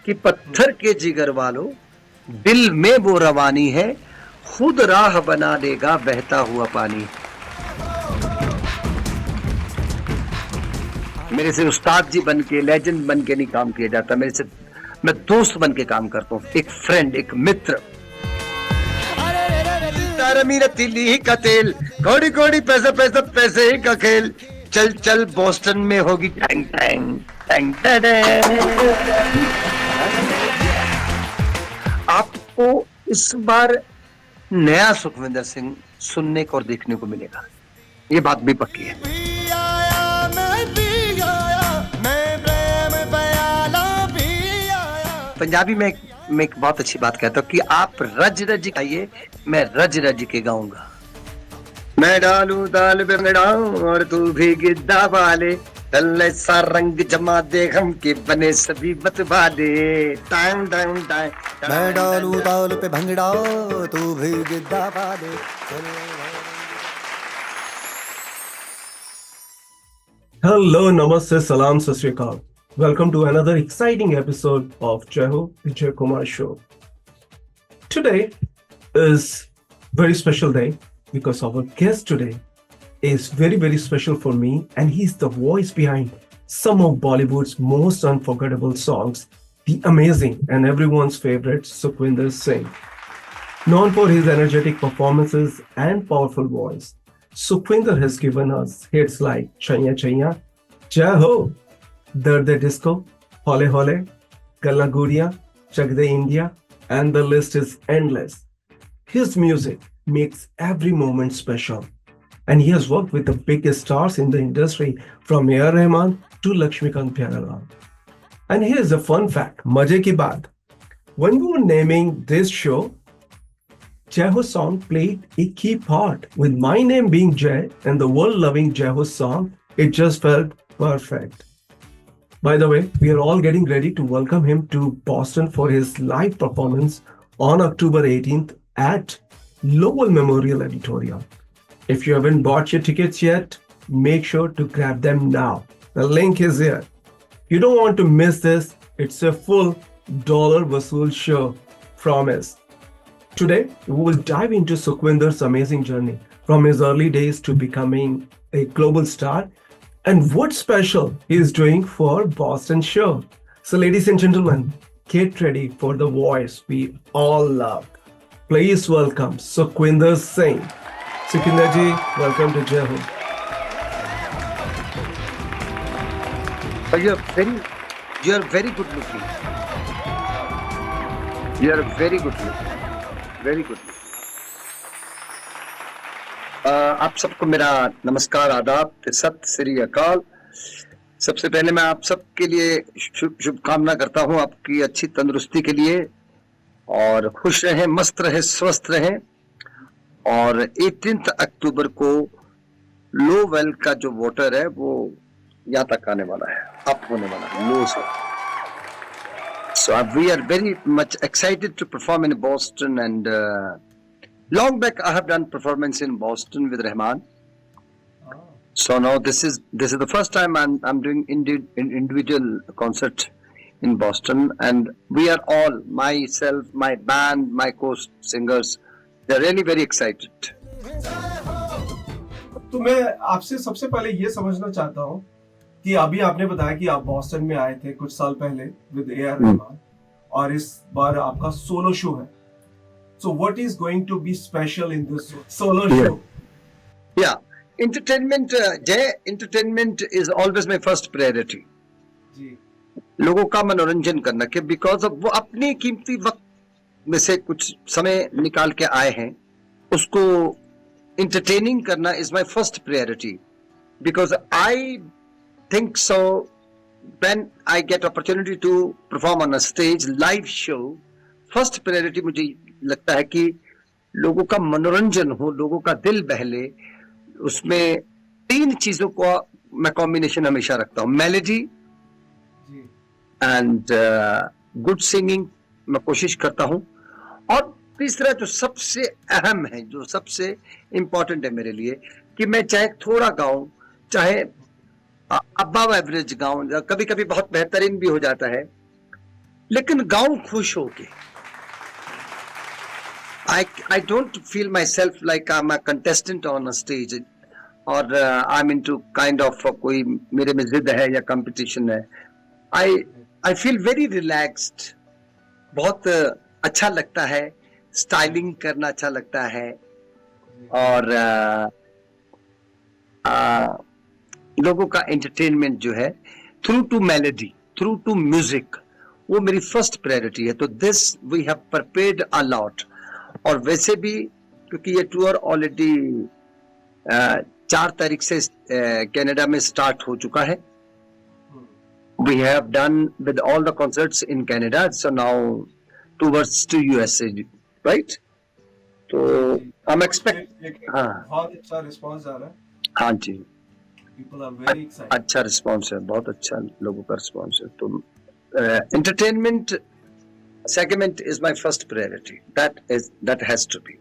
कि पत्थर के जिगर वालों, दिल में वो रवानी है, खुद राह बना देगा बहता हुआ पानी। मेरे से उस्ताद जी बन के, लेजेंड बन के नहीं काम किया जाता, मेरे से मैं दोस्त बन के काम करता हूँ, एक फ्रेंड, एक मित्र। तिली का तेल, कौड़ी कौड़ी पैसा पैसा पैसे ही का खेल, चल चल बोस्टन में होगी टैंग टैंग टैंग टैंग। आपको इस बार नया सुखविंदर सिंह सुनने को और देखने को मिलेगा, ये बात भी पक्की है। पंजाबी में मैं एक बहुत अच्छी बात कहता हूँ कि आप रज रज गाइए, मैं रज रज के गाऊंगा। मैं डालू दाल पे डाऊं और तू भी गिद्दा वाले, तल्ले सा रंग जमा दे हम के बने सभी बतवा दे। टाइम टाइम टाइम मैं डालू दाल पे भंगड़ा तू भी गिद्दा वाले। Hello, namaste, salam, sat sri akal. Welcome to another exciting episode of Jay Kumar Show. Today is very special day because our guest today is very, very special for me, and he's the voice behind some of Bollywood's most unforgettable songs, the amazing and everyone's favorite Sukhwinder Singh. Known for his energetic performances and powerful voice, Sukhwinder has given us hits like Chaiya Chaiya, Jai Ho, Darde Disco, Hole Hole, Gallan Goodiyan, Chak India, and the list is endless. His music makes every moment special, and he has worked with the biggest stars in the industry from A.R. Rahman to Lakshmikant Pyarelal. And here's a fun fact, Maje Ki Baat. When we were naming this show, Jai Ho song played a key part. With my name being Jai and the world-loving Jai Ho song, it just felt perfect. By the way, we are all getting ready to welcome him to Boston for his live performance on October 18th at Lowell Memorial Auditorium. If you haven't bought your tickets yet, make sure to grab them now. The link is here. You don't want to miss this. It's a full dollar vasool show. Promise. Today, we will dive into Sukhwinder's amazing journey from his early days to becoming a global star and what special he is doing for Boston show. So ladies and gentlemen, get ready for the voice we all love. Please welcome Sukhwinder Singh. Sukhwinder ji, welcome to Jai Ho. You are very good looking. You are very good looking. Very good. आप सबको मेरा नमस्कार, आदाब, सत श्री अकाल। सबसे पहले मैं आप सबके लिए शुभकामना करता हूं, आपकी अच्छी तंदुरुस्ती के लिए, और खुश रहें, मस्त रहें, स्वस्थ रहें। और 18 अक्टूबर को लोवेल का जो वोटर है वो यहाँ तक आने वाला है, अप होने वाला है, लो से। So we are very much excited to perform in Boston, and long back I have done performance in Boston with Rahman. So now this is the first time I'm doing individual concert in Boston, and we are all, myself, my band, my co-singers, they're really very excited. तो मैं आपसे सबसे पहले ये समझना चाहता हूँ कि अभी आपने बताया कि आप बॉस्टन में आए थे कुछ साल पहले विद A.R. रहमान, और इस बार आपका सोलो शो है. So what is going to be special in this solo show? Yeah, entertainment, Jay, entertainment is always my first priority. जी. लोगों का मनोरंजन करना, कि बिकॉज वो अपने कीमती वक्त में से कुछ समय निकाल के आए हैं, उसको entertaining करना is my first priority, because I think so when I get opportunity to perform on a stage, live show, first priority मुझे लगता है कि लोगों का मनोरंजन हो, लोगों का दिल बहले. उसमें 3 चीजों को मैं कॉम्बिनेशन हमेशा रखता हूँ, मेलोडी एंड गुड सिंगिंग मैं कोशिश करता हूँ, और तीसरा जो सबसे अहम है, जो सबसे इम्पोर्टेंट है मेरे लिए, कि मैं चाहे थोड़ा गाऊं, चाहे अबव एवरेज गाऊं, कभी कभी बहुत बेहतरीन भी हो जाता है, लेकिन गाऊं खुश होके. I don't feel myself like I'm a contestant on a stage or I'm into kind of कोई मेरे में जिद है या कंपटीशन है. I feel very relaxed. बहुत अच्छा लगता है, स्टाइलिंग करना अच्छा लगता है और लोगों का एंटरटेनमेंट जो है through to melody, through to music, वो मेरी फर्स्ट प्रायोरिटी है. तो this we have prepared a lot. और वैसे भी क्योंकि ये टूर ऑलरेडी 4 तारीख से कनाडा में स्टार्ट हो चुका है. We have done with all the concerts in Canada, so now towards to USA, right? So I'm expect. हाँ. बहुत अच्छा रिस्पांस आ रहा है. हाँ जी. People are very excited. अच्छा रिस्पांस है, बहुत अच्छा लोगों का रिस्पांस है. तो entertainment segment is my first priority. That has to be.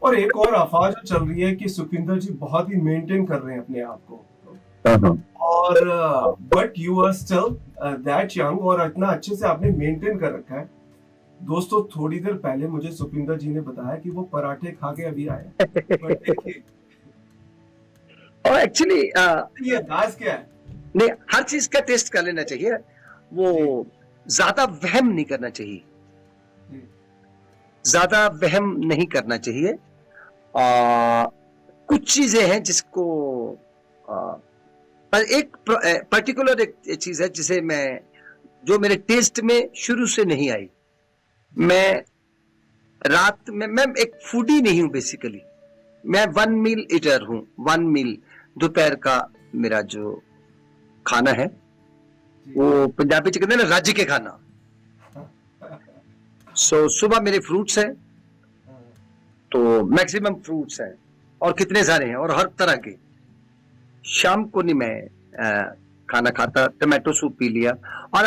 और एक और अफवाह जो चल रही है कि सुखविंदर जी बहुत ही मेंटेन कर रहे हैं अपने आप को. और but you are still that young और इतना अच्छे से आपने मेंटेन कर रखा है. दोस्तों थोड़ी देर पहले मुझे सुखविंदर जी ने बताया कि वो पराठे खा के अभी आए. और एक्चुअली ये अंदाज क्या है? नहीं, हर चीज का टेस्ट कर लेना चाहिए. वो ज्यादा वहम नहीं करना चाहिए, ज्यादा वहम नहीं करना चाहिए. कुछ चीजें हैं जिसको पर एक पर्टिकुलर एक चीज है जिसे जो मेरे टेस्ट में शुरू से नहीं आई. मैं रात में, मैं एक फूडी नहीं हूं बेसिकली. मैं 1 मील ईटर हूं. 1 मील दोपहर का मेरा जो खाना है वो पंजाबी च कहते हैं ना राज्य के खाना. सुबह मेरे फ्रूट्स हैं, तो मैक्सिमम फ्रूट्स हैं और कितने सारे हैं और हर तरह के. शाम को नहीं मैं खाना खाता, टमाटो सूप पी लिया और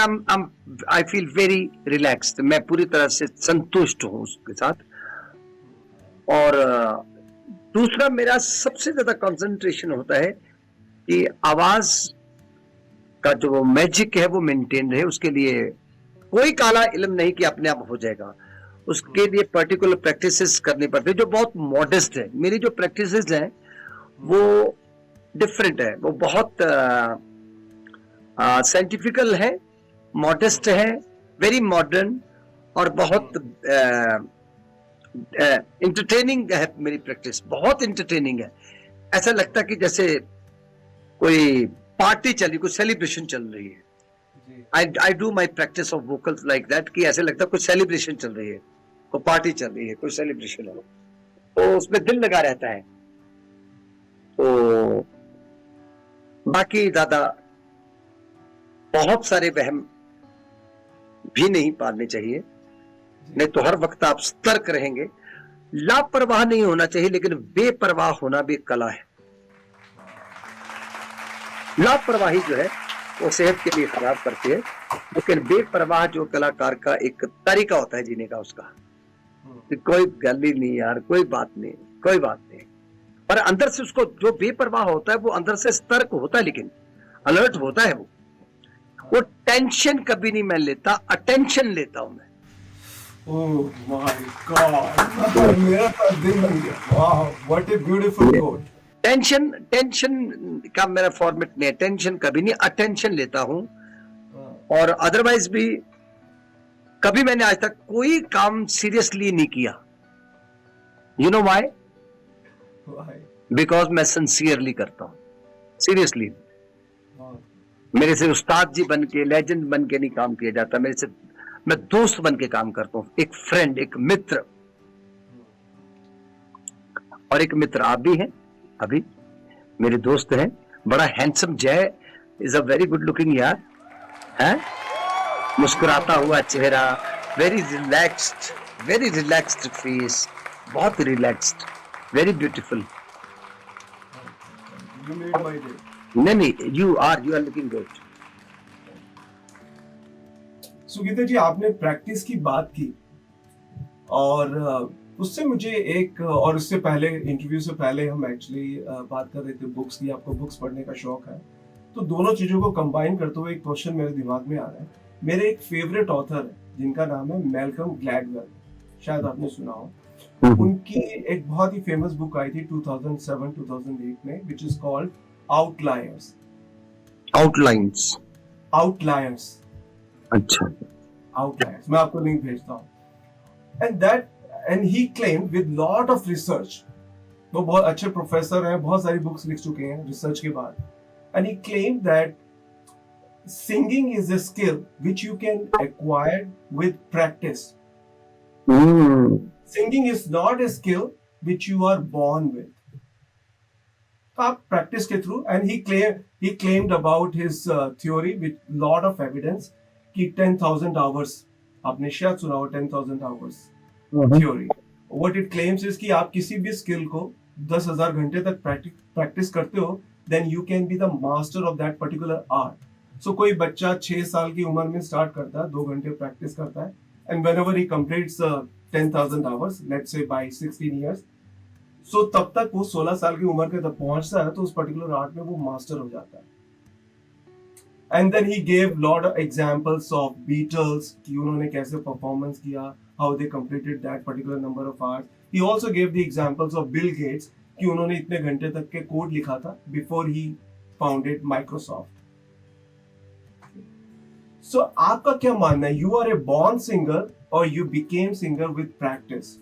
आई फील वेरी रिलैक्स्ड. मैं पूरी तरह से संतुष्ट हूं उसके साथ. और दूसरा मेरा सबसे ज्यादा कंसंट्रेशन होता है कि आवाज का जो मैजिक है वो मेंटेन रहे. उसके लिए कोई काला इल्म नहीं कि अपने आप हो जाएगा. उसके लिए पर्टिकुलर प्रैक्टिसेस करनी पड़ती है जो बहुत मॉडेस्ट है. मेरी जो प्रैक्टिसेस हैं वो डिफरेंट है, वो बहुत साइंटिफिकल है, मॉडेस्ट है, वेरी मॉडर्न और बहुत इंटरटेनिंग है. मेरी प्रैक्टिस बहुत इंटरटेनिंग है. ऐसा लगता है कि जैसे कोई पार्टी चल रही, कोई सेलिब्रेशन चल रही है. I do my practice of vocals like that कि ऐसे लगता है कोई सेलिब्रेशन चल रही है, कोई पार्टी चल रही है, कोई सेलिब्रेशन हो, तो उसमें दिल लगा रहता है. तो बाकी ज्यादा बहुत सारे वहम भी नहीं पालने चाहिए, नहीं तो हर वक्त आप सतर्क रहेंगे. लापरवाह नहीं होना चाहिए, लेकिन बेपरवाह होना भी कला है. लापरवाही जो है वो सेहत के लिए खराब करती है, लेकिन बेपरवाह जो कलाकार का एक तरीका होता है जीने का, उसका कि कोई गल ही नहीं यार, कोई बात नहीं, कोई बात नहीं. और अंदर से उसको जो बेपरवाह होता है वो अंदर से सतर्क होता है, लेकिन अलर्ट होता है. वो टेंशन कभी नहीं मैं लेता, अटेंशन लेता हूं मैं. ओह माय गॉड, मेरा तो दिल लग गया. वाह, what a beautiful quote. Tension का मेरा फॉर्मेट नहीं है. टेंशन कभी नहीं, अटेंशन लेता हूं. और अदरवाइज भी कभी मैंने आज तक कोई काम सीरियसली नहीं किया. You know why? बिकॉज मैं सिंसियरली करता हूं, सीरियसली. मेरे से उस्ताद जी बन के, लेजेंड बन के नहीं काम किया जाता. मेरे से मैं दोस्त बन के काम करता हूं, एक फ्रेंड, एक मित्र. और एक मित्र आप भी हैं, अभी मेरे दोस्त हैं. बड़ा handsome Jay is a very good looking यार, है, मुस्कुराता हुआ चेहरा, वेरी रिलैक्स्ड फेस, बहुत रिलैक्स्ड, वेरी ब्यूटीफुल. नहीं, you are looking good. Sukhwinder ji, आपने प्रैक्टिस की बात की और उससे मुझे एक, और उससे पहले इंटरव्यू से पहले हम एक्चुअली बात कर रहे थे बुक्स की. आपको बुक्स पढ़ने का शौक है, तो दोनों चीजों को कंबाइन करते हुए एक क्वेश्चन मेरे दिमाग में आ रहा है मेरे एक फेवरेट ऑथर है जिनका नाम है मैल्कम ग्लैडवेल, शायद आपने सुना हो। उनकी एक बहुत ही फेमस बुक आई थी 2007-2008 में, which is called outliers. Outlines. Outliers. अच्छा। आउटलायर्स, मैं आपको लिंक भेजता हूँ। And he claim with lot of research, वो बहुत अच्छे प्रोफेसर हैं, बहुत सारी बुक्स लिख चुके हैं रिसर्च के बाद, and he claim that singing is a skill which you can acquire with practice. Singing is not a skill which you are born with. आप प्रैक्टिस के through, and he claimed about his theory with lot of evidence कि 10,000 hours, आपने शायद सुना हो 10,000 hours theory. What it claims is कि आप किसी भी स्किल को 10,000 घंटे तक प्रैक्टिस करते हो, then you can be the master of that particular art. So कोई बच्चा 6 साल की उम्र में स्टार्ट करता है, 2 घंटे प्रैक्टिस करता है, and whenever he completes 10,000 hours, let's say by 16 years, so तब तक वो 16 साल की उम्र के तक पहुंचता है, तो उस पर्टिकुलर आर्ट में वो मास्टर हो जाता है। And then he gave lot of examples of Beatles कि उन्होंने कैसे परफॉर्मेंस किया, how they completed that particular number of hours. He also gave the examples of Bill Gates कि उन्होंने इतने घंटे तक के कोड लिखा था before he founded Microsoft. So आपका क्या मानना है? You are a born singer or you became singer with practice?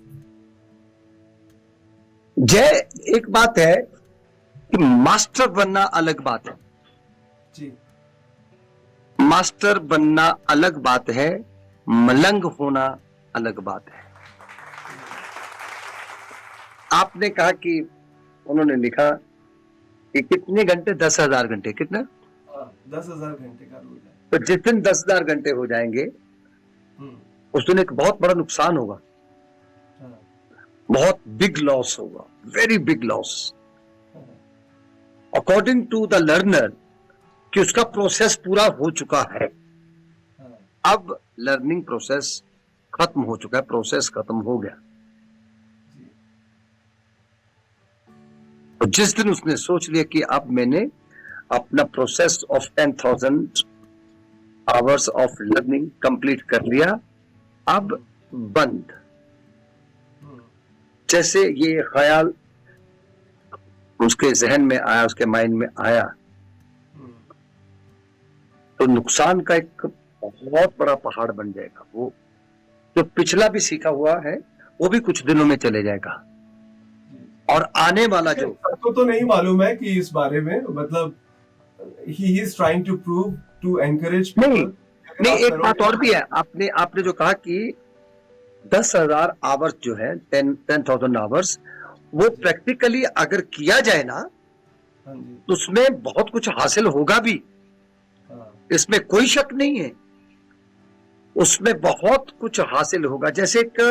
जय, एक बात है कि मास्टर बनना अलग बात है जी। मास्टर बनना अलग बात है, मलंग होना अलग बात है। आपने कहा कि उन्होंने लिखा कि कितने घंटे, 10,000 घंटे, कितना? 10,000 घंटे का रूल है। तो जिस दिन 10,000 घंटे हो जाएंगे उस दिन एक बहुत बड़ा नुकसान होगा, बहुत बिग लॉस होगा, very big loss according to the learner, कि उसका प्रोसेस पूरा हो चुका है। अब लर्निंग प्रोसेस खत्म हो चुका है, प्रोसेस खत्म हो गया। तो जिस दिन उसने सोच लिया कि अब मैंने अपना process of 10,000 hours of learning complete कर लिया, अब बंद। जैसे ये ख्याल उसके जहन में आया, उसके माइंड में आया, तो नुकसान का एक बहुत बड़ा पहाड़ बन जाएगा। वो जो पिछला भी सीखा हुआ है वो भी कुछ दिनों में चले जाएगा, और आने वाला जो आपको तो नहीं मालूम है कि इस बारे में, मतलब he is trying to prove to encourage people। नहीं, एक बात और भी है। आपने जो कहा कि 10,000 आवर्स जो है, 10,000 आवर्स, वो प्रैक्टिकली अगर किया जाए ना तो उसमें बहुत कुछ हासिल होगा भी, इसमें कोई शक नहीं है, उसमें बहुत कुछ हासिल होगा। जैसे एक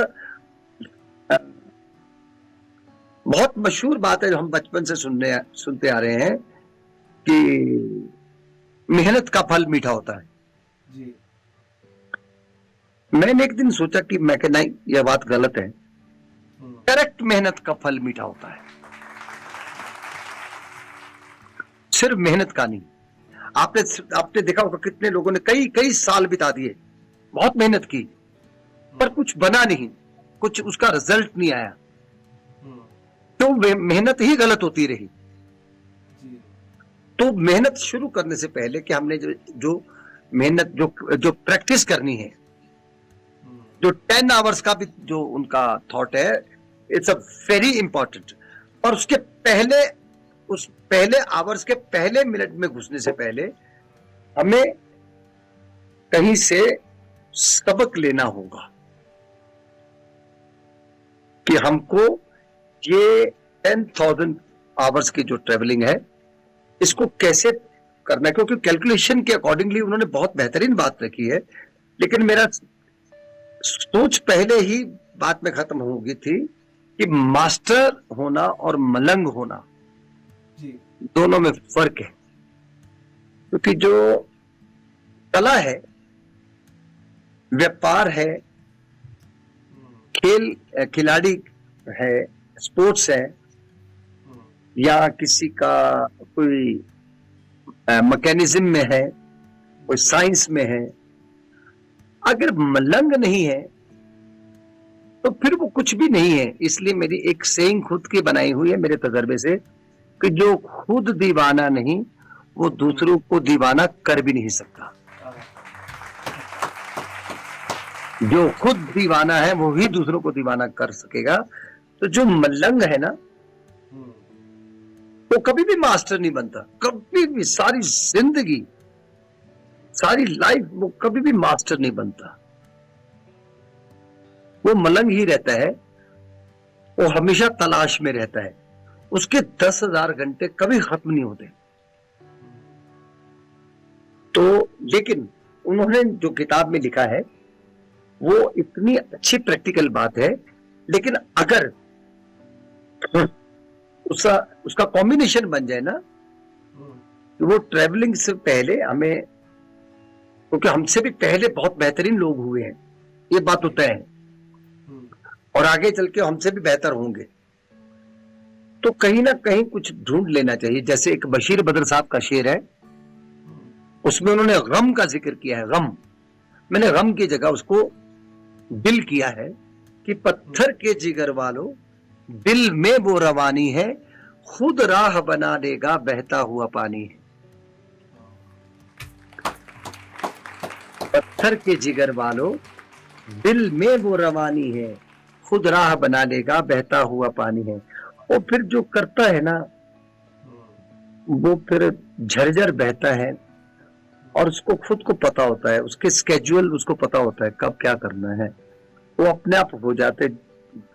बहुत मशहूर बात है जो हम बचपन से सुनते आ रहे हैं कि मेहनत का फल मीठा होता है जी। मैंने एक दिन सोचा कि मैं कि नहीं, यह बात गलत है। करेक्ट, मेहनत का फल मीठा होता है, सिर्फ मेहनत का नहीं। आपने देखा होगा कितने लोगों ने कई साल बिता दिए, बहुत मेहनत की, पर कुछ बना नहीं, कुछ उसका रिजल्ट नहीं आया, तो मेहनत ही गलत होती रही। तो मेहनत शुरू करने से पहले कि हमने जो मेहनत जो प्रैक्टिस करनी है, जो 10 आवर्स का भी जो उनका थॉट है, इट्स अ वेरी इंपॉर्टेंट। और उसके पहले, उस पहले आवर्स के पहले मिनट में घुसने से पहले हमें कहीं से सबक लेना होगा कि हमको ये 10,000 आवर्स की जो ट्रेवलिंग है इसको कैसे करना है। क्योंकि कैलकुलेशन के अकॉर्डिंगली उन्होंने बहुत बेहतरीन बात रखी है, लेकिन मेरा सोच पहले ही बात में खत्म हो गई थी कि मास्टर होना और मलंग होना जी। दोनों में फर्क है। क्योंकि जो कला है, व्यापार है, खिलाड़ी है, स्पोर्ट्स है, या किसी का कोई मैकेनिज्म में है, कोई साइंस में है, अगर मलंग नहीं है तो फिर वो कुछ भी नहीं है। इसलिए मेरी एक सेइंग खुद की बनाई हुई है मेरे तजर्बे से कि जो खुद दीवाना नहीं वो दूसरों को दीवाना कर भी नहीं सकता। जो खुद दीवाना है वो ही दूसरों को दीवाना कर सकेगा। तो जो मलंग है ना वो कभी भी मास्टर नहीं बनता, कभी भी, सारी जिंदगी, सारी लाइफ वो कभी भी मास्टर नहीं बनता। वो मलंग ही रहता है, वो हमेशा तलाश में रहता है, उसके 10,000 घंटे कभी खत्म नहीं होते। तो लेकिन उन्होंने जो किताब में लिखा है वो इतनी अच्छी प्रैक्टिकल बात है, लेकिन अगर उसका कॉम्बिनेशन बन जाए ना तो वो ट्रैवलिंग से पहले हमें, क्योंकि हमसे भी पहले बहुत बेहतरीन लोग हुए हैं, ये बात तो तय है, और आगे चल के हमसे भी बेहतर होंगे। तो कहीं ना कहीं कुछ ढूंढ लेना चाहिए। जैसे एक बशीर बद्र साहब का शेर है, उसमें उन्होंने गम का जिक्र किया है। गम, मैंने गम की जगह उसको दिल किया है कि पत्थर के जिगर वालों दिल में वो रवानी है, खुद राह बना देगा बहता हुआ पानी है। पत्थर के जिगर वालों दिल में वो रवानी है, खुद राह बना देगा बहता हुआ पानी है। और फिर जो करता है ना वो फिर झरझर बहता है, और उसको खुद को पता होता है, उसके स्केड्यूल उसको पता होता है कब क्या करना है, वो अपने आप हो जाते।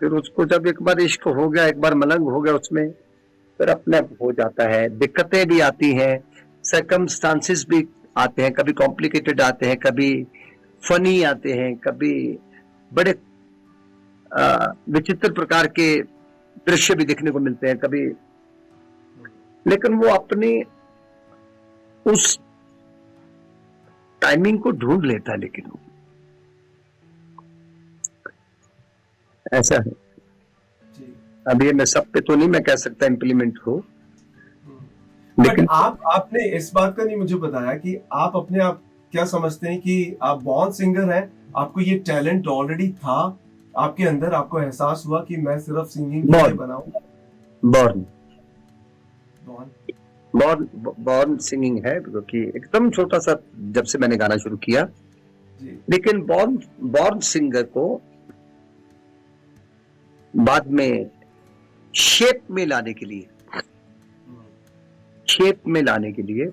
फिर उसको जब एक बार इश्क हो गया, एक बार मलंग हो गया उसमें, फिर अपने आप हो जाता है। दिक्कतें भी आती हैं, सर्कमस्टांसेस भी आते हैं, कभी कॉम्प्लिकेटेड आते हैं, कभी फनी आते हैं, कभी बड़े विचित्र प्रकार के दृश्य भी देखने को मिलते हैं कभी, लेकिन वो अपनी उस टाइमिंग को ढूंढ लेता है। लेकिन वो ऐसा है। अब ये मैं सब पे तो नहीं मैं कह सकता इम्प्लीमेंट हो, लेकिन आपने इस बात का नहीं मुझे बताया कि आप अपने आप क्या समझते हैं कि आप बॉर्न सिंगर हैं, आपको ये टैलेंट ऑलरेडी था आपके अंदर, आपको एहसास हुआ कि मैं सिर्फ सिंगिंग के लिए बनाऊं? बॉर्न सिंगिंग है, क्योंकि एकदम छोटा सा जब से मैंने गाना शुरू किया। लेकिन बॉर्न सिंगर को बाद में शेप में लाने के लिए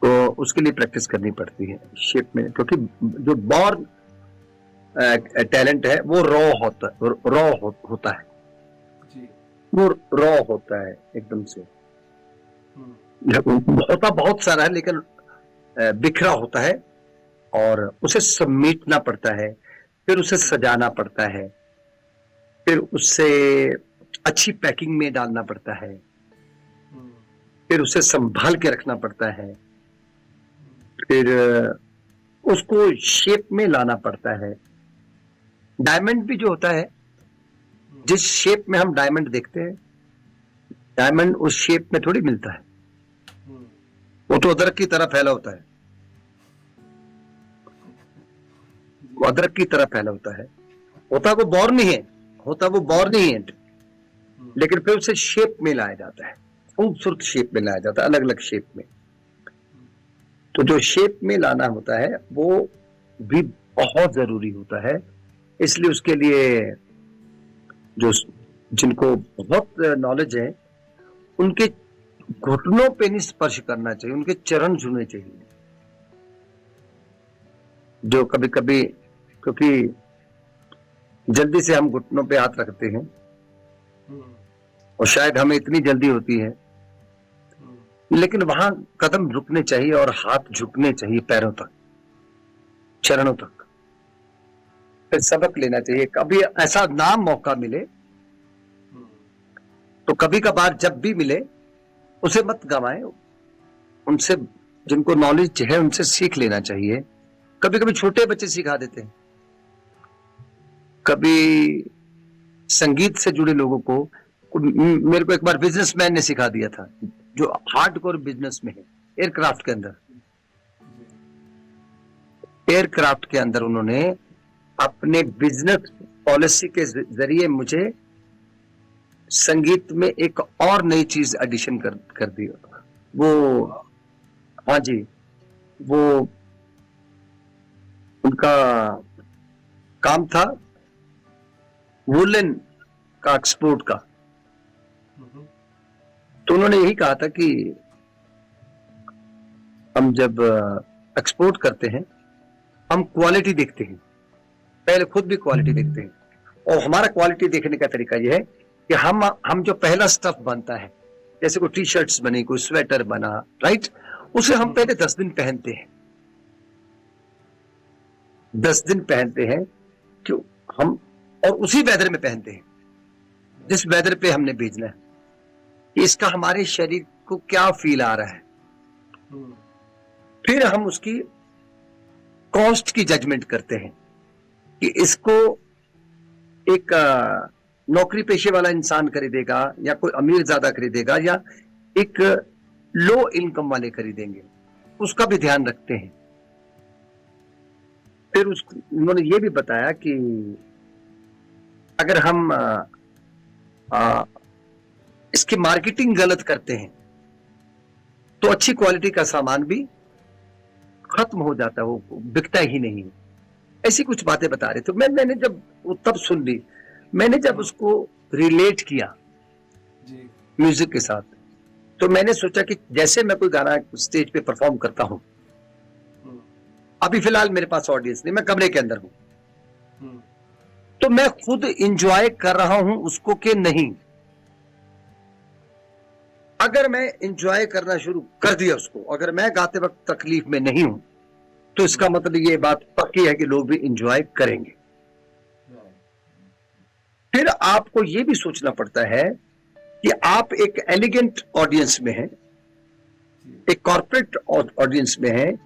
तो उसके लिए प्रैक्टिस करनी पड़ती है शेप में, क्योंकि जो बॉर्न टैलेंट है वो रॉ होता है, वो रॉ होता है एकदम से। होता बहुत सारा है लेकिन बिखरा होता है, और उसे समेटना पड़ता है, फिर उसे सजाना पड़ता है, फिर उससे अच्छी पैकिंग में डालना पड़ता है, फिर उसे संभाल के रखना पड़ता है, फिर उसको शेप में लाना पड़ता है। डायमंड भी जो होता है, जिस शेप में हम डायमंड देखते हैं, डायमंड उस शेप में थोड़ी मिलता है, वो तो अदरक की तरह फैला होता है, वो अदरक की तरह फैला होता है। होता वो बॉर्न नहीं है, लेकिन फिर उसे शेप में लाया जाता है, खूबसूरत शेप में लाया जाता है, अलग अलग शेप में। तो जो शेप में लाना होता है वो भी बहुत जरूरी होता है। इसलिए उसके लिए जो जिनको बहुत नॉलेज है उनके घुटनों पे नहीं स्पर्श करना चाहिए, उनके चरण छूने चाहिए। जो कभी कभी, क्योंकि जल्दी से हम घुटनों पे हाथ रखते हैं, और शायद हमें इतनी जल्दी होती है, लेकिन वहां कदम रुकने चाहिए और हाथ झुकने चाहिए पैरों तक, चरणों तक। फिर सबक लेना चाहिए। कभी ऐसा ना मौका मिले तो कभी कभार जब भी मिले उसे मत गवाएं, उनसे जिनको नॉलेज है उनसे सीख लेना चाहिए। कभी कभी छोटे बच्चे सिखा देते हैं, कभी संगीत से जुड़े लोगों को। मेरे को एक बार बिजनेसमैन ने सिखा दिया था, जो हार्डकोर बिजनेस में है, एयरक्राफ्ट के अंदर। एयरक्राफ्ट के अंदर उन्होंने अपने बिजनेस पॉलिसी के जरिए मुझे संगीत में एक और नई चीज एडिशन कर दी। वो, हाँ जी, वो उनका काम था वुलन का एक्सपोर्ट का। तो उन्होंने यही कहा था कि हम जब एक्सपोर्ट करते हैं हम क्वालिटी देखते हैं, पहले खुद भी क्वालिटी देखते हैं, और हमारा क्वालिटी देखने का तरीका यह है कि हम जो पहला स्टफ बनता है, जैसे कोई टी शर्ट्स बनी, कोई स्वेटर बना, राइट, उसे हम पहले 10 दिन पहनते हैं, 10 दिन पहनते हैं, क्यों हम, और उसी वेदर में पहनते हैं जिस वेदर पे हमने भेजना है, कि इसका हमारे शरीर को क्या फील आ रहा है। फिर हम उसकी कॉस्ट की जजमेंट करते हैं कि इसको एक नौकरी पेशे वाला इंसान खरीदेगा या कोई अमीर ज्यादा खरीदेगा या एक लो इनकम वाले खरीदेंगे, उसका भी ध्यान रखते हैं। फिर उन्होंने ये भी बताया कि अगर हम इसकी मार्केटिंग गलत करते हैं तो अच्छी क्वालिटी का सामान भी खत्म हो जाता है, वो बिकता ही नहीं। ऐसी कुछ बातें बता रहे थे। मैंने जब वो तब सुन ली, मैंने जब उसको रिलेट किया म्यूजिक के साथ, तो मैंने सोचा कि जैसे मैं कोई गाना स्टेज पे परफॉर्म करता हूं, अभी फिलहाल मेरे पास ऑडियंस नहीं, मैं कमरे के अंदर हूं, तो मैं खुद इंजॉय कर रहा हूं उसको कि नहीं। अगर मैं इंजॉय करना शुरू कर दिया उसको, अगर मैं गाते वक्त तकलीफ में नहीं हूं, तो इसका मतलब ये बात पक्की है कि लोग भी इंजॉय करेंगे। फिर आपको ये भी सोचना पड़ता है कि आप एक एलिगेंट ऑडियंस में हैं, एक कॉर्पोरेट ऑडियंस में हैं,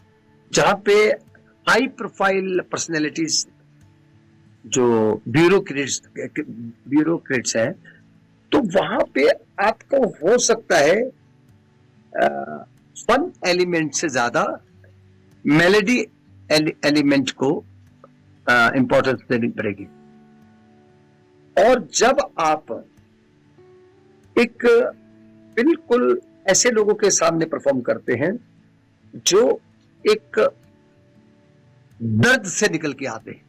जहां पे हाई प्रोफाइल पर्सनैलिटीज जो ब्यूरोक्रेट्स हैं, तो वहां पे आपको हो सकता है फन एलिमेंट से ज्यादा मेलोडी एलिमेंट को इंपॉर्टेंस देनी पड़ेगी। और जब आप एक बिल्कुल ऐसे लोगों के सामने परफॉर्म करते हैं जो एक दर्द से निकल के आते हैं,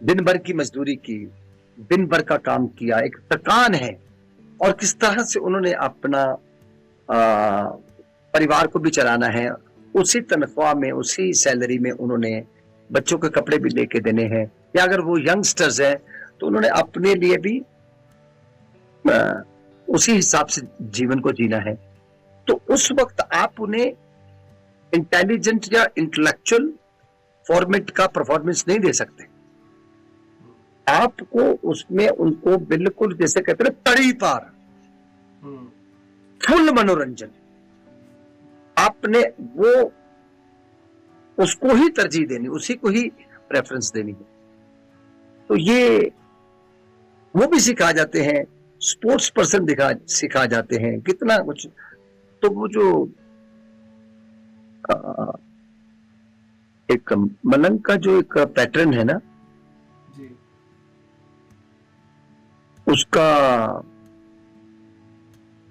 दिन भर की मजदूरी की, दिन भर का काम किया, एक थकान है, और किस तरह से उन्होंने अपना परिवार को भी चलाना है, उसी तनख्वाह में, उसी सैलरी में उन्होंने बच्चों के कपड़े भी लेके देने हैं, या अगर वो यंगस्टर्स हैं तो उन्होंने अपने लिए भी उसी हिसाब से जीवन को जीना है। तो उस वक्त आप उन्हें इंटेलिजेंट या इंटेलेक्चुअल फॉर्मेट का परफॉर्मेंस नहीं दे सकते। आपको उसमें उनको बिल्कुल जैसे कहते हैं तड़ी पार, फुल मनोरंजन, आपने वो उसको ही तरजीह देनी, उसी को ही प्रेफरेंस देनी है। तो ये वो भी सिखा जाते हैं, स्पोर्ट्स पर्सन सिखा जाते हैं, कितना कुछ। तो वो जो एक मलंग का जो एक पैटर्न है ना जी,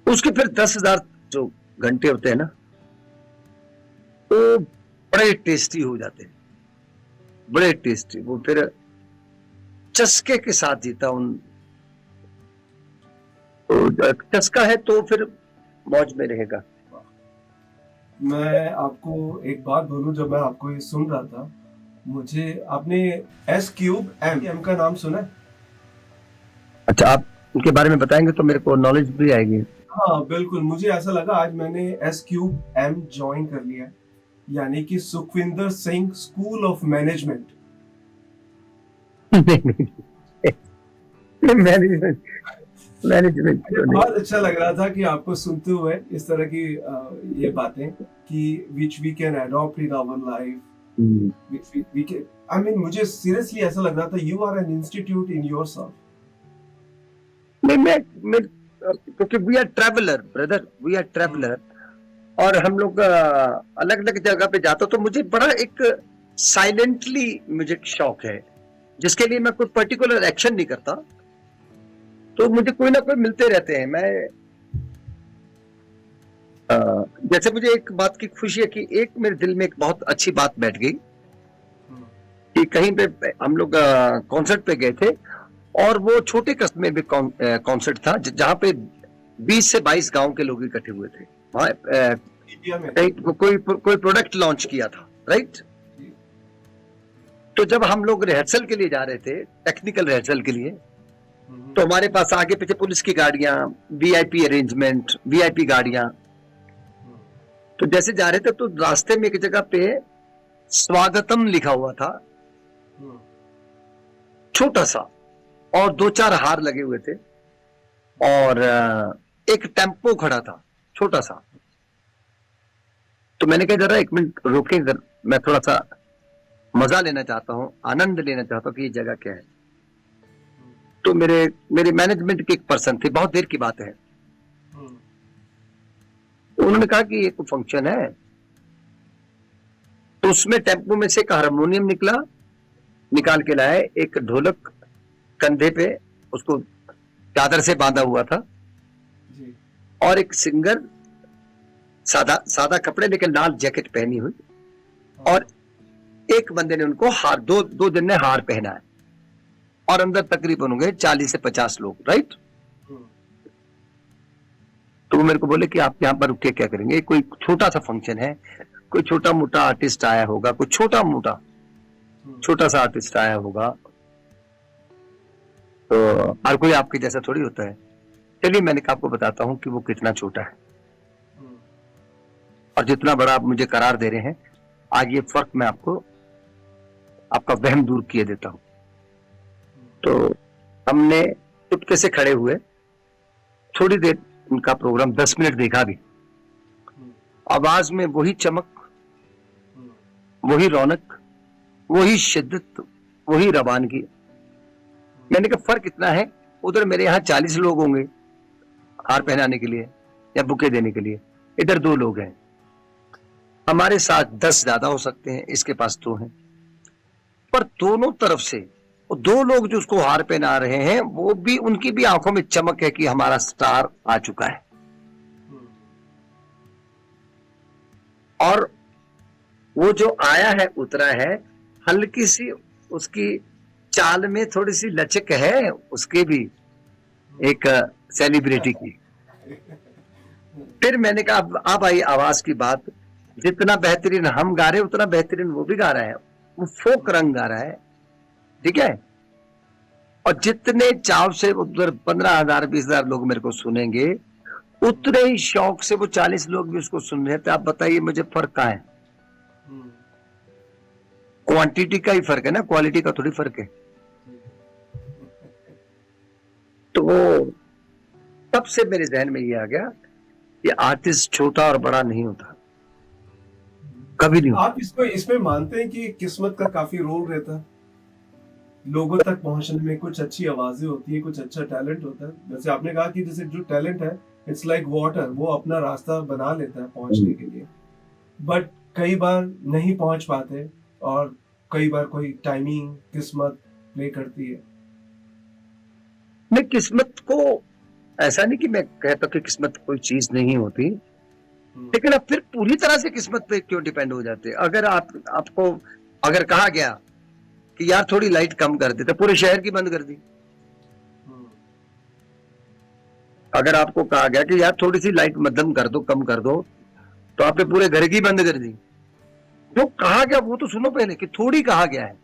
उसके फिर 10,000 जो घंटे होते हैं ना, वो बड़े टेस्टी हो जाते हैं, बड़े टेस्टी। वो फिर चस्के के साथ जीता, चस्का है तो फिर मौज में रहेगा। मैं आपको एक बात बोलूं, जब मैं आपको ये सुन रहा था, मुझे आपने S3M का नाम सुना है? अच्छा, आप उनके बारे में बताएंगे तो मेरे को नॉलेज भी आएगी। हाँ बिल्कुल, मुझे ऐसा लगा आज मैंने S3M ज्वाइन कर लिया, यानी कि Sukhwinder Singh school of management. Management बहुत अच्छा लग रहा था कि आपको सुनते हुए इस तरह की ये बातें कि which we can adopt in our life, which we can, I mean, मुझे सीरियसली ऐसा लग रहा था you are an institute in yourself। मैं क्योंकि we are traveler brother, we are traveler, और हम लोग अलग अलग जगह पे जाते, तो मुझे बड़ा एक साइलेंटली म्यूजिक शौक है, जिसके लिए मैं कोई पर्टिकुलर एक्शन नहीं करता, तो मुझे कोई ना कोई मिलते रहते हैं। मैं जैसे मुझे एक बात की खुशी है कि एक मेरे दिल में एक बहुत अच्छी बात बैठ गई कि कहीं पे हम लोग कॉन्सर्ट पे गए थे, और वो छोटे कस्बे में कॉन्सर्ट था जहाँ पे 20 से 22 गांव के लोग इकट्ठे हुए थे। वहाँ इंडिया में कोई प्रोडक्ट लॉन्च किया था, राइट। तो जब हम लोग रिहर्सल के लिए जा रहे थे, टेक्निकल रिहर्सल के लिए, तो हमारे पास आगे पीछे पुलिस की गाड़ियां, वीआईपी अरेंजमेंट, वीआईपी गाड़ियां। तो जैसे जा रहे थे तो रास्ते में एक जगह पे स्वागतम लिखा हुआ था, छोटा सा, और 2-4 हार लगे हुए थे, और एक टेम्पो खड़ा था छोटा सा। तो मैंने कहा जरा 1 मिनट रोके, मैं थोड़ा सा मजा लेना चाहता हूँ, आनंद लेना चाहता हूँ कि ये जगह क्या है। तो मेरे मैनेजमेंट के एक पर्सन थे, बहुत देर की बात है, उन्होंने कहा कि एक फंक्शन है। तो उसमें टेम्पो में से एक हारमोनियम निकाल के लाए, एक ढोलक कंधे पे उसको चादर से बांधा हुआ था, और एक सिंगर सादा कपड़े लेकिन लाल जैकेट पहनी हुई, और एक बंदे ने उनको हार, दो जन ने हार पहना है, और अंदर तकरीबन होंगे 40 से 50 लोग, राइट। तो वो मेरे को बोले कि आप यहाँ पर रुक के क्या करेंगे, कोई छोटा सा फंक्शन है, कोई छोटा मोटा आर्टिस्ट आया होगा, कोई छोटा सा आर्टिस्ट आया होगा, तो हर कोई आपके जैसा थोड़ी होता है। चलिए मैंने कहा आपको बताता हूँ कि वो कितना छोटा है, और जितना बड़ा आप मुझे करार दे रहे हैं, आज ये फर्क मैं आपका वहम दूर किए देता हूँ। तो हमने चुपके से खड़े हुए, थोड़ी देर उनका प्रोग्राम 10 मिनट देखा भी। आवाज में वही चमक, वही रौनक, वही शिद्दत, वही रवानगी। मैंने कहा फर्क इतना है, उधर मेरे यहाँ 40 लोग होंगे हार पहनाने के लिए या बुके देने के लिए, इधर 2 लोग हैं, हमारे साथ 10 ज्यादा हो सकते हैं, इसके पास 2 हैं। पर दोनों तरफ से वो 2 लोग जो उसको हार पहना रहे हैं, वो भी, उनकी भी आंखों में चमक है कि हमारा स्टार आ चुका है। और वो जो आया है, उतरा है, हल्की सी उसकी चाल में थोड़ी सी लचक है, उसके भी एक सेलिब्रिटी की। फिर मैंने कहा अब आई आवाज की बात, जितना बेहतरीन हम गा रहे उतना बेहतरीन वो भी गा रहा है, वो फोक रंग गा रहा है, ठीक है। और जितने चाव से उधर 15,000 20,000 लोग मेरे को सुनेंगे, उतने ही शौक से वो 40 लोग भी उसको सुन रहे थे। आप बताइए मुझे फर्क कहाँ है? क्वांटिटी का ही फर्क है ना, क्वालिटी का थोड़ी फर्क है। तो तब से मेरे जहन में ये आ गया कि आर्टिस्ट छोटा और बड़ा नहीं होता, कभी नहीं। आप इसमें मानते हैं कि किस्मत का काफी रोल रहता है, लोगों तक पहुंचने में? कुछ अच्छी आवाजें होती है, कुछ अच्छा टैलेंट होता है, जैसे आपने कहा कि जैसे जो टैलेंट है इट्स लाइक वाटर, वो अपना रास्ता बना लेता है पहुंचने के लिए, बट कई बार नहीं पहुंच पाते, और कई बार कोई टाइमिंग, किस्मत प्ले करती है। मैं किस्मत को ऐसा नहीं कि मैं कहता कि किस्मत कोई चीज नहीं होती, लेकिन अब फिर पूरी तरह से किस्मत पे क्यों डिपेंड हो जाते? अगर आपको अगर कहा गया कि यार थोड़ी लाइट कम कर देते, पूरे शहर की बंद कर दी। अगर आपको कहा गया कि यार थोड़ी सी लाइट मध्यम कर दो, कम कर दो, तो आपने पूरे घर की बंद कर दी। जो कहा गया वो तो सुनो पहले कि थोड़ी कहा गया है।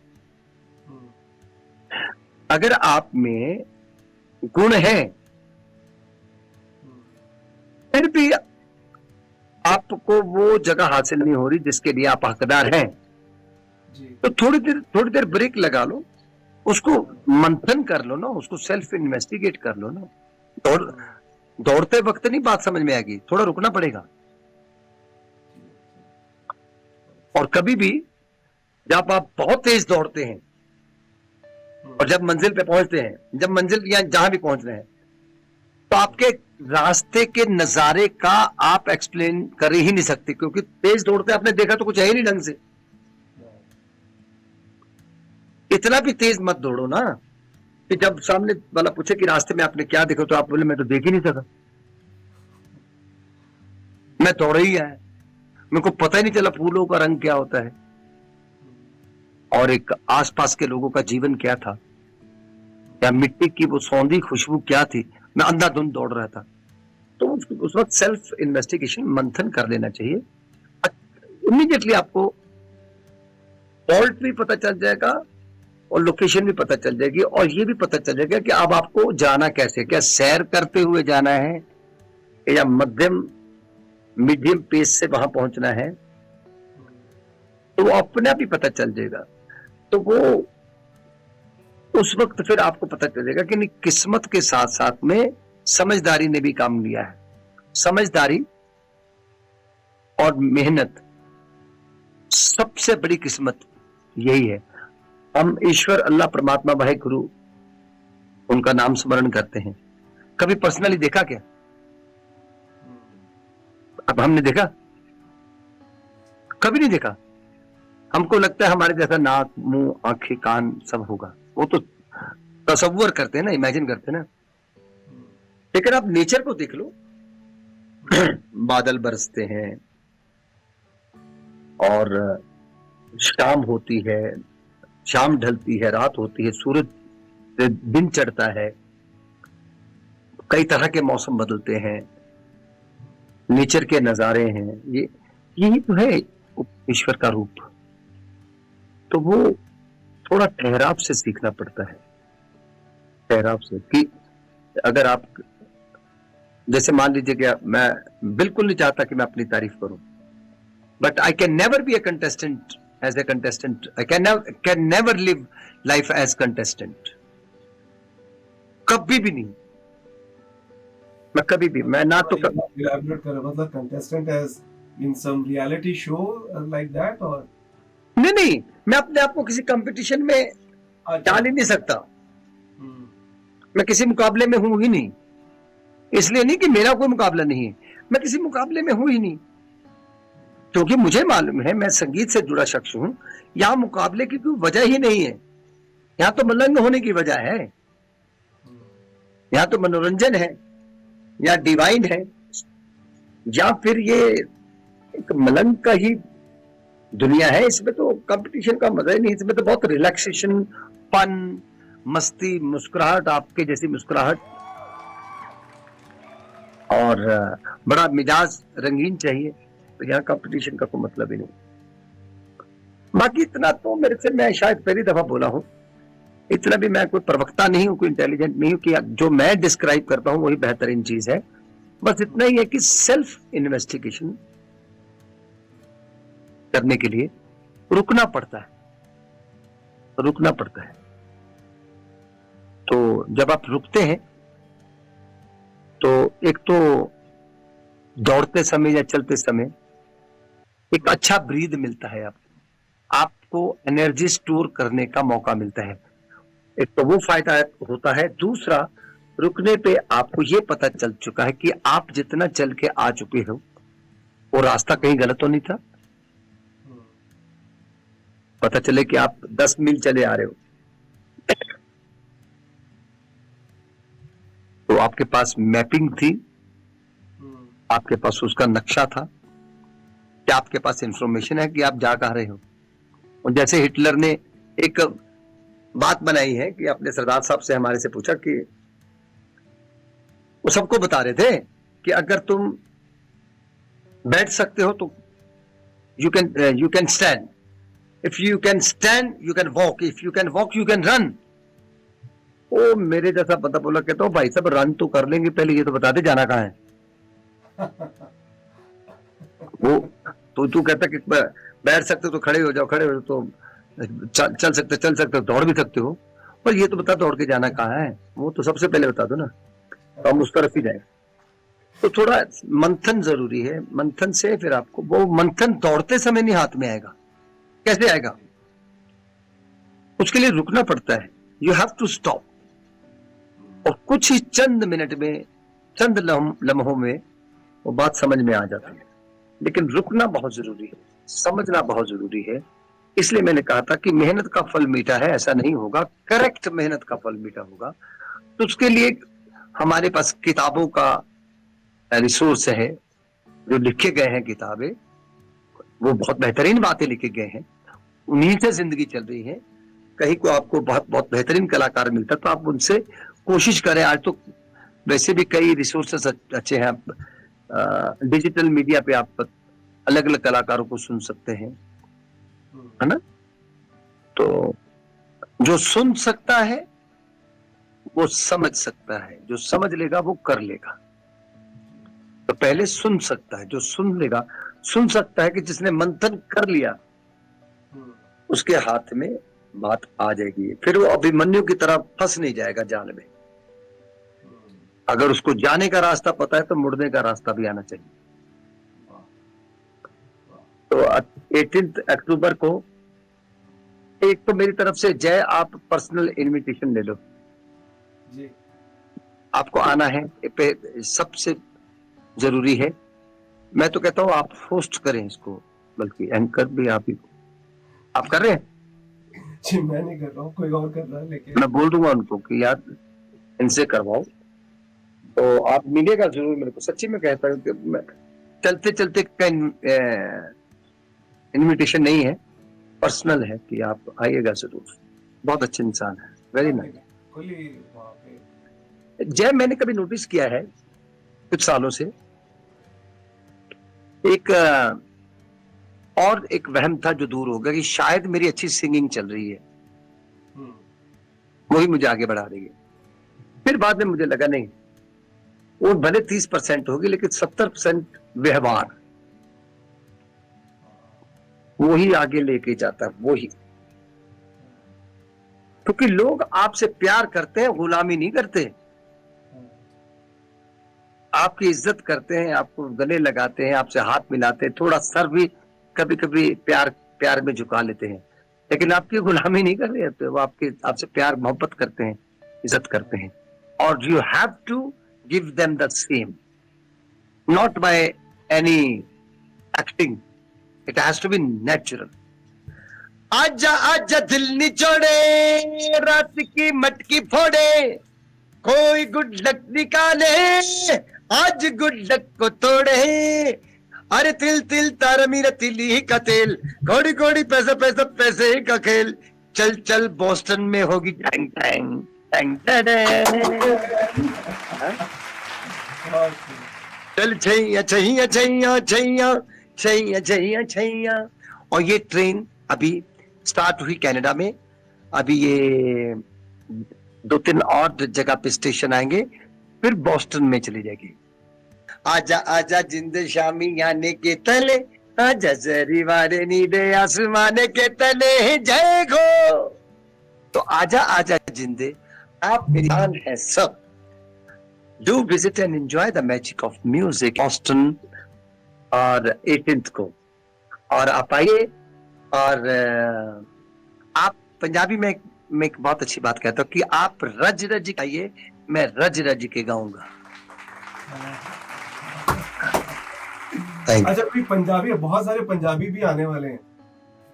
अगर आप में गुण है, फिर भी आपको वो जगह हासिल नहीं हो रही जिसके लिए आप हकदार हैं, तो थोड़ी देर ब्रेक लगा लो, उसको मंथन कर लो ना, उसको सेल्फ इन्वेस्टिगेट कर लो ना। दौड़ते वक्त नहीं बात समझ में आएगी, थोड़ा रुकना पड़ेगा। और कभी भी जब आप बहुत तेज दौड़ते हैं और जब मंजिल पे पहुंचते हैं, जब मंजिल या जहां भी पहुंच रहे हैं, तो आपके रास्ते के नजारे का आप एक्सप्लेन कर ही नहीं सकते, क्योंकि तेज दौड़ते आपने देखा तो कुछ है ही नहीं ढंग से। इतना भी तेज मत दौड़ो ना कि जब सामने वाला पूछे कि रास्ते में आपने क्या देखा तो आप बोले मैं तो देख ही नहीं सका, मैं दौड़ ही आया, मेरे को पता ही नहीं चला फूलों का रंग क्या होता है और एक आसपास के लोगों का जीवन क्या था, या मिट्टी की वो सौंधी खुशबू क्या थी। मैं अंधाधुंध दौड़ रहा था। तो उस वक्त सेल्फ इन्वेस्टिगेशन, मंथन कर लेना चाहिए। इमीडिएटली आपको फॉल्ट भी पता चल जाएगा और लोकेशन भी पता चल जाएगी, और ये भी पता चल जाएगा कि अब आपको जाना कैसे, क्या सैर करते हुए जाना है या मीडियम पेस से वहां पहुंचना है, तो वो अपने आप ही पता चल जाएगा। तो वो उस वक्त फिर आपको पता चलेगा कि नहीं, किस्मत के साथ साथ में समझदारी ने भी काम लिया है। समझदारी और मेहनत, सबसे बड़ी किस्मत यही है। हम ईश्वर, अल्लाह, परमात्मा, वाहे गुरु, उनका नाम स्मरण करते हैं। कभी पर्सनली देखा क्या? अब हमने देखा? कभी नहीं देखा। हमको लगता है हमारे जैसा नाक, मुंह, आंखें, कान सब होगा। वो तो तसव्वुर करते हैं ना, इमेजिन करते हैं ना। लेकिन आप नेचर को देख लो। बादल बरसते हैं और शाम होती है, शाम ढलती है, रात होती है, सूरज दिन चढ़ता है, कई तरह के मौसम बदलते हैं, नेचर के नजारे हैं। यही तो है ईश्वर का रूप। तो वो थोड़ा ठहराव से सीखना पड़ता है, ठहराव से। कि अगर आप, जैसे मान लीजिए कि मैं बिल्कुल नहीं चाहता कि मैं अपनी तारीफ करूं, but I can never be a contestant as a contestant. I can never live life as contestant. कभी भी नहीं, मैं कभी भी, मैं ना तो मतलब contestant as in some reality show like that, और नहीं, मैं अपने आप को किसी कंपटीशन में डाल ही नहीं सकता। मैं किसी मुकाबले में हूं ही नहीं। इसलिए नहीं कि मेरा कोई मुकाबला नहीं है, मैं किसी मुकाबले में हूं ही नहीं, क्योंकि मुझे मालूम है मैं संगीत से जुड़ा शख्स हूं। यहां मुकाबले की कोई वजह ही नहीं है। यहां तो मलंग होने की वजह है, यहां तो मनोरंजन है, या डिवाइन है, या फिर ये एक मलंग का ही दुनिया है। इसमें तो कंपटीशन का मजा ही नहीं। इसमें तो बहुत रिलैक्सेशन, फन, मस्ती, मुस्कुराहट, आपके जैसी मुस्कुराहट, और बड़ा मिजाज रंगीन चाहिए। तो यहाँ कंपटीशन का कोई मतलब ही नहीं। बाकी इतना तो मेरे से, मैं शायद पहली दफा बोला हूं, इतना भी मैं कोई प्रवक्ता नहीं हूं, कोई इंटेलिजेंट नहीं हूं कि जो मैं डिस्क्राइब करता हूं वही बेहतरीन चीज है। बस इतना ही है कि सेल्फ इन्वेस्टिगेशन करने के लिए रुकना पड़ता है, रुकना पड़ता है। तो जब आप रुकते हैं तो एक तो दौड़ते समय या चलते समय एक अच्छा ब्रीद मिलता है, आपको एनर्जी स्टोर करने का मौका मिलता है। एक तो वो फायदा होता है। दूसरा, रुकने पे आपको ये पता चल चुका है कि आप जितना चल के आ चुके हो वो रास्ता कहीं गलत तो नहीं था। पता चले कि आप 10 मील चले आ रहे हो, तो आपके पास मैपिंग थी, आपके पास उसका नक्शा था, क्या आपके पास इंफॉर्मेशन है कि आप जा कहां रहे हो। और जैसे हिटलर ने एक बात बनाई है कि अपने सरदार साहब से, हमारे से पूछा कि वो सबको बता रहे थे कि अगर तुम बैठ सकते हो तो you can stand, if you can stand you can walk, if you can walk you can run. ओ मेरे जैसा पता बोला, कहता हूँ भाई साहब रन तो कर लेंगे, पहले ये तो बता दे जाना कहाँ है। वो तो तू कहता कि बैठ सकते हो तो खड़े हो जाओ, खड़े हो तो चल सकते हो, दौड़ भी सकते हो, पर ये तो बता दौड़ के जाना कहाँ है। वो तो सबसे पहले बता दो ना, तो हम उस तरफ ही जाए। तो थोड़ा मंथन जरूरी है। मंथन से फिर आपको, वो मंथन दौड़ते समय नहीं हाथ में आएगा। कैसे आएगा? उसके लिए रुकना पड़ता है। यू हैव टू स्टॉप, और कुछ ही चंद मिनट में चंद लम्हों में वो बात समझ में आ जाती है, लेकिन रुकना बहुत जरूरी है, समझना बहुत जरूरी है। इसलिए मैंने कहा था कि मेहनत का फल मीठा है, ऐसा नहीं होगा, करेक्ट मेहनत का फल मीठा होगा। तो उसके लिए हमारे पास किताबों का रिसोर्स है, जो लिखे गए हैं किताबें, वो बहुत बेहतरीन बातें लिखे गए हैं, उन्हीं से जिंदगी चल रही है। कहीं को आपको बहुत बहुत बेहतरीन कलाकार मिलता तो आप उनसे कोशिश करें। आज तो वैसे भी कई रिसोर्सेस अच्छे हैं, डिजिटल मीडिया पे आप अलग अलग कलाकारों को सुन सकते हैं, है ना। तो जो सुन सकता है वो समझ सकता है, जो समझ लेगा वो कर लेगा। तो पहले सुन सकता है, जो सुन लेगा, सुन सकता है कि जिसने मंथन कर लिया उसके हाथ में बात आ जाएगी, फिर वो अभिमन्यु की तरह फंस नहीं जाएगा जाल में। अगर उसको जाने का रास्ता पता है तो मुड़ने का रास्ता भी आना चाहिए। तो 18 अक्टूबर को एक तो मेरी तरफ से जय, आप पर्सनल इनविटेशन ले लो जी। आपको आना है, सबसे जरूरी है। मैं तो कहता हूँ आप होस्ट करें इसको, बल्कि एंकर भी आप ही, आप कर रहे हैं? जी मैं नहीं कर रहा हूँ, कोई और कर रहा है, लेकिन मैं बोल दूंगा उनको कि यार इनसे करवाओ। तो आप मिलेगा जरूर मेरे को, सच्ची में कहता हूँ कि मैं चलते चलते का इनविटेशन नहीं है, पर्सनल है कि आप आइएगा जरूर। बहुत अच्छे इंसान है, वेरी नाइस। जय, मैंने कभी नोटिस किया है कुछ सालों से, एक और एक वहम था जो दूर हो गया कि शायद मेरी अच्छी सिंगिंग चल रही है, वही मुझे आगे बढ़ा रही है। फिर बाद में मुझे लगा नहीं, वो भले 30% होगी लेकिन 70% व्यवहार वही आगे लेके जाता है, वही। क्योंकि लोग आपसे प्यार करते हैं, गुलामी नहीं करते, आपकी इज्जत करते हैं, आपको गले लगाते हैं, आपसे हाथ मिलाते हैं, थोड़ा सर भी कभी कभी प्यार में झुका लेते हैं, लेकिन आपकी गुलामी नहीं कर रहे होते, वो आपसे प्यार मोहब्बत करते हैं, इज्जत करते हैं। और you have to give them the same, not by any acting, it has to be natural. आजा आजा दिल निचोड़े, रात की मटकी फोड़े, कोई गुड लक निकाले, आज गुड लक को तोड़े। अरे तिल तिल तारा मीरा तिली का तेल, कोड़ी कोड़ी पैसा पैसा पैसे ही का खेल। चल चल बोस्टन में होगी टैंग टैंग टैंग चल छैया छैया छैया छैया छैया छैया छैया। और ये ट्रेन अभी स्टार्ट हुई कनाडा में, अभी ये 2-3 और जगह पे स्टेशन आएंगे, फिर बोस्टन में चली जाएगी। आजा आजा जिंद शामी आने के तले, आजा जरी वारे नीले आसमाने के तले, जय गो। तो आजा आजा जिंदे, आप मेरी जान है सब। Do visit and enjoy the magic of music Boston और 18th को। और आप आइए, और आप पंजाबी में मैं एक बहुत अच्छी बात कहता हूँ कि आप रज रज आइए, मैं रज रज के गाऊंगा। अच्छा, कोई पंजाबी, बहुत सारे पंजाबी भी आने वाले हैं,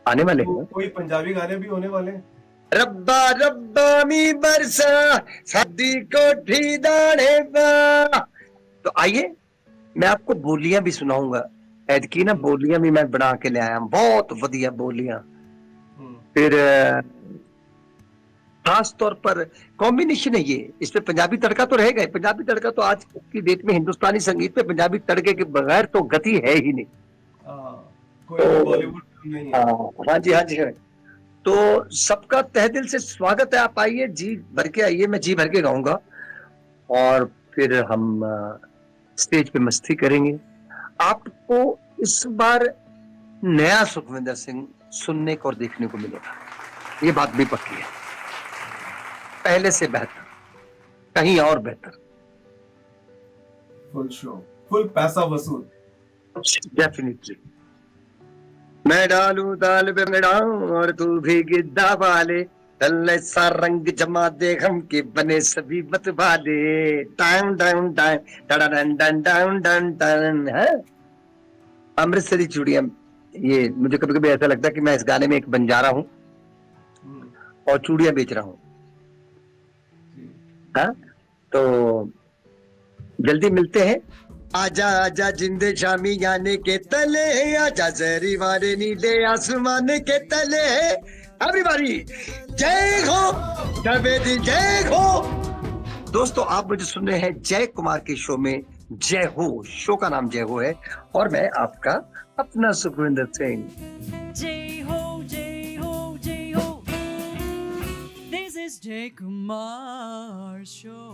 आने वाले तो हैं, कोई पंजाबी गाने भी होने वाले हैं। रब्बा रब्बा मी बरसा सदी कोठी दाने बा। तो आइए, मैं आपको बोलियां भी सुनाऊंगा, ऐड की ना, बोलियां भी मैं बना के ले आया, बहुत वधिया बोलियां। फिर खास तौर पर कॉम्बिनेशन है ये, इसमें पंजाबी तड़का तो रहेगा ही। पंजाबी तड़का तो आज की डेट में हिंदुस्तानी संगीत पे पंजाबी तड़के के बगैर तो गति है ही नहीं। कोई बॉलीवुड नहीं है। हाँ जी, हाँ जी, हाँ। तो सबका तहे दिल से स्वागत है, आप आइए, जी भर के आइए, मैं जी भर के गाऊंगा, और फिर हम स्टेज पे मस्ती करेंगे। आपको इस बार नया सुखविंदर सिंह सुनने को और देखने को मिलेगा, ये बात भी पक्की है, पहले से बेहतर, कहीं और बेहतर। फुल शो, फुल पैसा वसूल, डेफिनेटली। मैं डालू दाल पे मैं डालूं और तू भी गिद्दा वाले, तल्ले सा रंग जमा दे हम के बने सभी बतवा दे time time time done done done done done है। अमृतसरी चूड़ियां, ये मुझे कभी कभी ऐसा लगता है कि मैं इस गाने में एक बंजारा हूँ और चूड़ियां बेच रहा हूँ। हाँ, तो जल्दी मिलते हैं। आजा आजा जिंदे शामी गाने के तले, आजा जहरी मारे नीले आसमान के तले। एवरीबॉडी जय हो, जावेदी जय हो। दोस्तों, आप मुझे सुन रहे हैं जय कुमार के शो में जय हो। शो का नाम जय हो है और मैं आपका अपना Sukhvinder Singh. Jay ho, Jay ho, Jay ho. This is Jay Kumar Show.